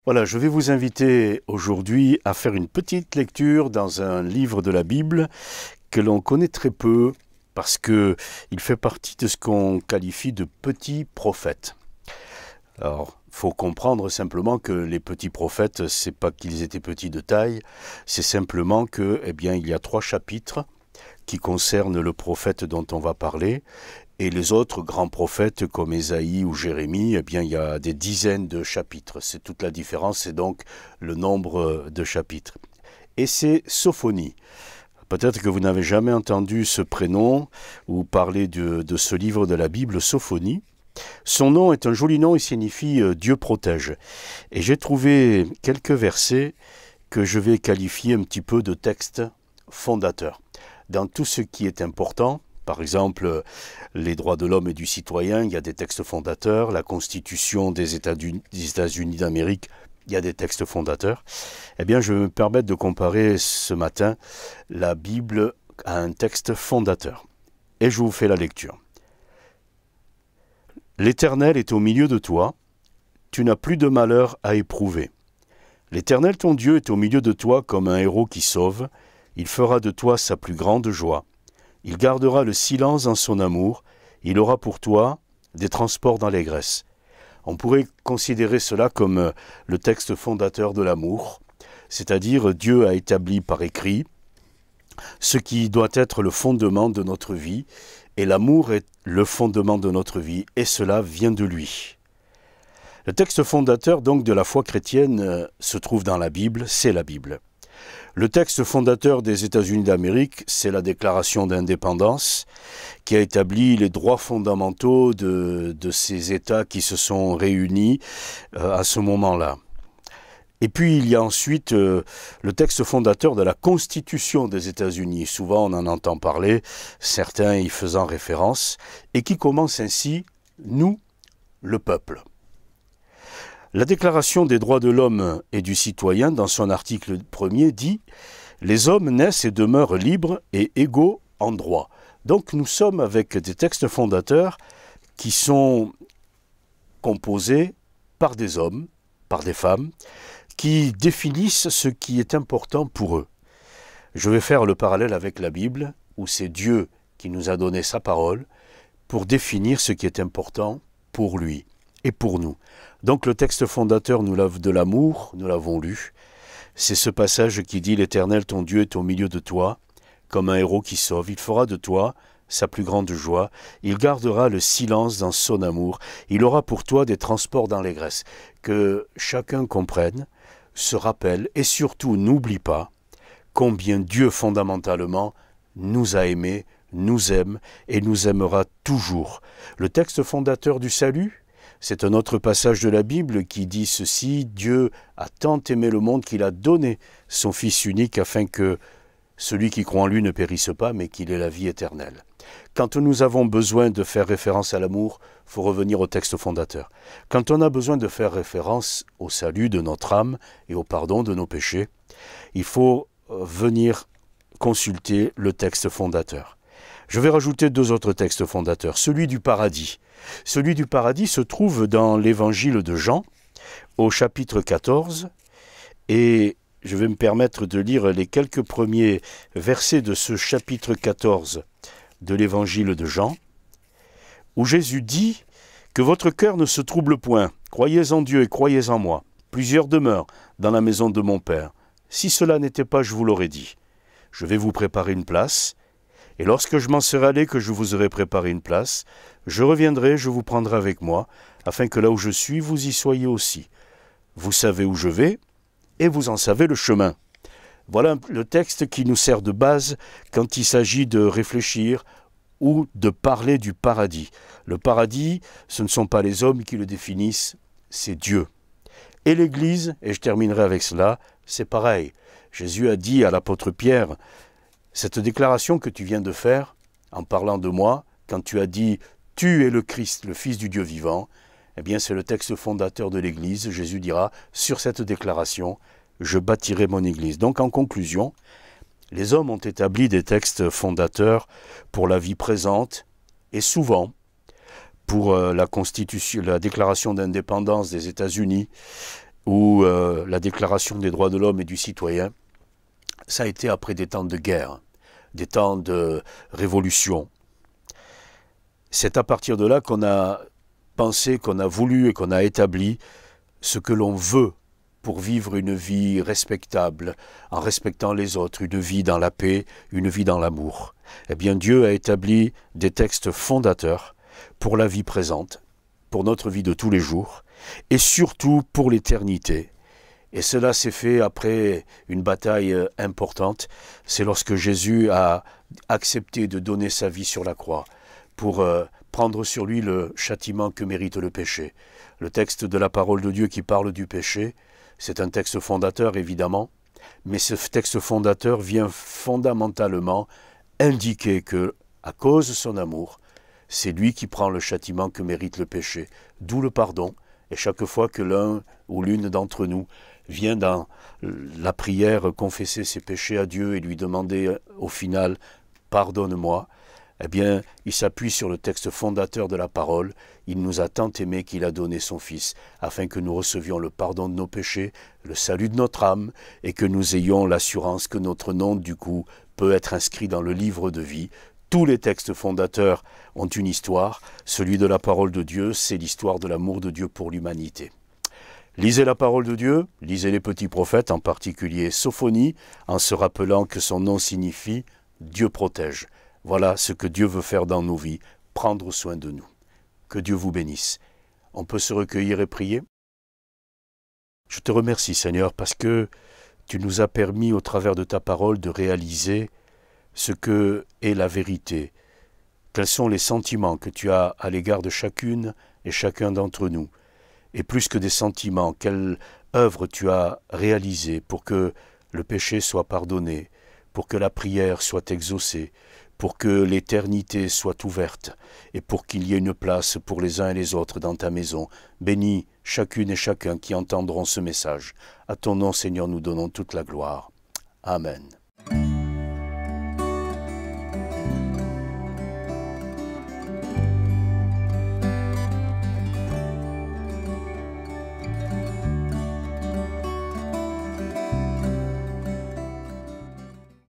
Voilà, je vais vous inviter aujourd'hui à faire une petite lecture dans un livre de la Bible que l'on connaît très peu parce qu'il fait partie de ce qu'on qualifie de petits prophètes. Alors, il faut comprendre simplement que les petits prophètes, c'est pas qu'ils étaient petits de taille, c'est simplement que, il y a 3 chapitres qui concernent le prophète dont on va parler. Et les autres grands prophètes comme Ésaïe ou Jérémie, il y a des dizaines de chapitres. C'est toute la différence, c'est donc le nombre de chapitres. Et c'est Sophonie. Peut-être que vous n'avez jamais entendu ce prénom ou parler de ce livre de la Bible, Sophonie. Son nom est un joli nom, il signifie « Dieu protège ». Et j'ai trouvé quelques versets que je vais qualifier un petit peu de textes fondateurs. Dans tout ce qui est important, par exemple, les droits de l'homme et du citoyen, il y a des textes fondateurs. La Constitution des États-Unis d'Amérique, il y a des textes fondateurs. Je vais me permettre de comparer ce matin la Bible à un texte fondateur. Et je vous fais la lecture. L'Éternel est au milieu de toi, tu n'as plus de malheur à éprouver. L'Éternel ton Dieu est au milieu de toi comme un héros qui sauve, il fera de toi sa plus grande joie. Il gardera le silence dans son amour, il aura pour toi des transports d'allégresse. On pourrait considérer cela comme le texte fondateur de l'amour, c'est-à-dire Dieu a établi par écrit ce qui doit être le fondement de notre vie, et l'amour est le fondement de notre vie, et cela vient de lui. Le texte fondateur donc de la foi chrétienne se trouve dans la Bible, c'est la Bible. Le texte fondateur des États-Unis d'Amérique, c'est la Déclaration d'indépendance qui a établi les droits fondamentaux de ces États qui se sont réunis à ce moment-là. Et puis il y a ensuite le texte fondateur de la Constitution des États-Unis. Souvent on en entend parler, certains y faisant référence, et qui commence ainsi « Nous, le peuple ». La Déclaration des droits de l'homme et du citoyen, dans son article 1er, dit « Les hommes naissent et demeurent libres et égaux en droit ». Donc nous sommes avec des textes fondateurs qui sont composés par des hommes, par des femmes, qui définissent ce qui est important pour eux. Je vais faire le parallèle avec la Bible, où c'est Dieu qui nous a donné sa parole pour définir ce qui est important pour lui et pour nous. Donc le texte fondateur de l'amour, nous l'avons lu, c'est ce passage qui dit « L'Éternel ton Dieu est au milieu de toi, comme un héros qui sauve. Il fera de toi sa plus grande joie. Il gardera le silence dans son amour. Il aura pour toi des transports d'allégresse. » Que chacun comprenne, se rappelle et surtout n'oublie pas combien Dieu fondamentalement nous a aimés, nous aime et nous aimera toujours. Le texte fondateur du salut, c'est un autre passage de la Bible qui dit ceci, « Dieu a tant aimé le monde qu'il a donné son Fils unique afin que celui qui croit en lui ne périsse pas, mais qu'il ait la vie éternelle. » Quand nous avons besoin de faire référence à l'amour, il faut revenir au texte fondateur. Quand on a besoin de faire référence au salut de notre âme et au pardon de nos péchés, il faut venir consulter le texte fondateur. Je vais rajouter 2 autres textes fondateurs. Celui du paradis. Celui du paradis se trouve dans l'évangile de Jean, au chapitre 14, et je vais me permettre de lire les quelques premiers versets de ce chapitre 14 de l'évangile de Jean, où Jésus dit « Que votre cœur ne se trouble point, croyez en Dieu et croyez en moi. Plusieurs demeurent dans la maison de mon Père. Si cela n'était pas, je vous l'aurais dit. Je vais vous préparer une place, et lorsque je m'en serai allé, que je vous aurai préparé une place, je reviendrai, je vous prendrai avec moi, afin que là où je suis, vous y soyez aussi. Vous savez où je vais, et vous en savez le chemin. » Voilà le texte qui nous sert de base quand il s'agit de réfléchir ou de parler du paradis. Le paradis, ce ne sont pas les hommes qui le définissent, c'est Dieu. Et l'Église, et je terminerai avec cela, c'est pareil. Jésus a dit à l'apôtre Pierre, cette déclaration que tu viens de faire, en parlant de moi, quand tu as dit « Tu es le Christ, le Fils du Dieu vivant », c'est le texte fondateur de l'Église. Jésus dira, sur cette déclaration, je bâtirai mon Église. Donc en conclusion, les hommes ont établi des textes fondateurs pour la vie présente et souvent pour la Constitution, la Déclaration d'indépendance des États-Unis ou la Déclaration des droits de l'homme et du citoyen, ça a été après des temps de guerre, des temps de révolution. C'est à partir de là qu'on a pensé, qu'on a voulu et qu'on a établi ce que l'on veut pour vivre une vie respectable, en respectant les autres, une vie dans la paix, une vie dans l'amour. Eh bien, Dieu a établi des textes fondateurs pour la vie présente, pour notre vie de tous les jours, et surtout pour l'éternité. Et cela s'est fait après une bataille importante. C'est lorsque Jésus a accepté de donner sa vie sur la croix pour prendre sur lui le châtiment que mérite le péché. Le texte de la parole de Dieu qui parle du péché, c'est un texte fondateur évidemment, mais ce texte fondateur vient fondamentalement indiquer que, à cause de son amour, c'est lui qui prend le châtiment que mérite le péché, d'où le pardon. Et chaque fois que l'un ou l'une d'entre nous vient dans la prière confesser ses péchés à Dieu et lui demander au final « pardonne-moi », eh bien, il s'appuie sur le texte fondateur de la parole. Il nous a tant aimés qu'il a donné son Fils, afin que nous recevions le pardon de nos péchés, le salut de notre âme, et que nous ayons l'assurance que notre nom, du coup, peut être inscrit dans le livre de vie. Tous les textes fondateurs ont une histoire. Celui de la parole de Dieu, c'est l'histoire de l'amour de Dieu pour l'humanité. Lisez la parole de Dieu, lisez les petits prophètes, en particulier Sophonie, en se rappelant que son nom signifie « Dieu protège ». Voilà ce que Dieu veut faire dans nos vies, prendre soin de nous. Que Dieu vous bénisse. On peut se recueillir et prier. Je te remercie, Seigneur, parce que tu nous as permis, au travers de ta parole, de réaliser ce que est la vérité. Quels sont les sentiments que tu as à l'égard de chacune et chacun d'entre nous. Et plus que des sentiments, quelle œuvre tu as réalisée pour que le péché soit pardonné, pour que la prière soit exaucée, pour que l'éternité soit ouverte et pour qu'il y ait une place pour les uns et les autres dans ta maison. Bénis chacune et chacun qui entendront ce message. À ton nom, Seigneur, nous donnons toute la gloire. Amen.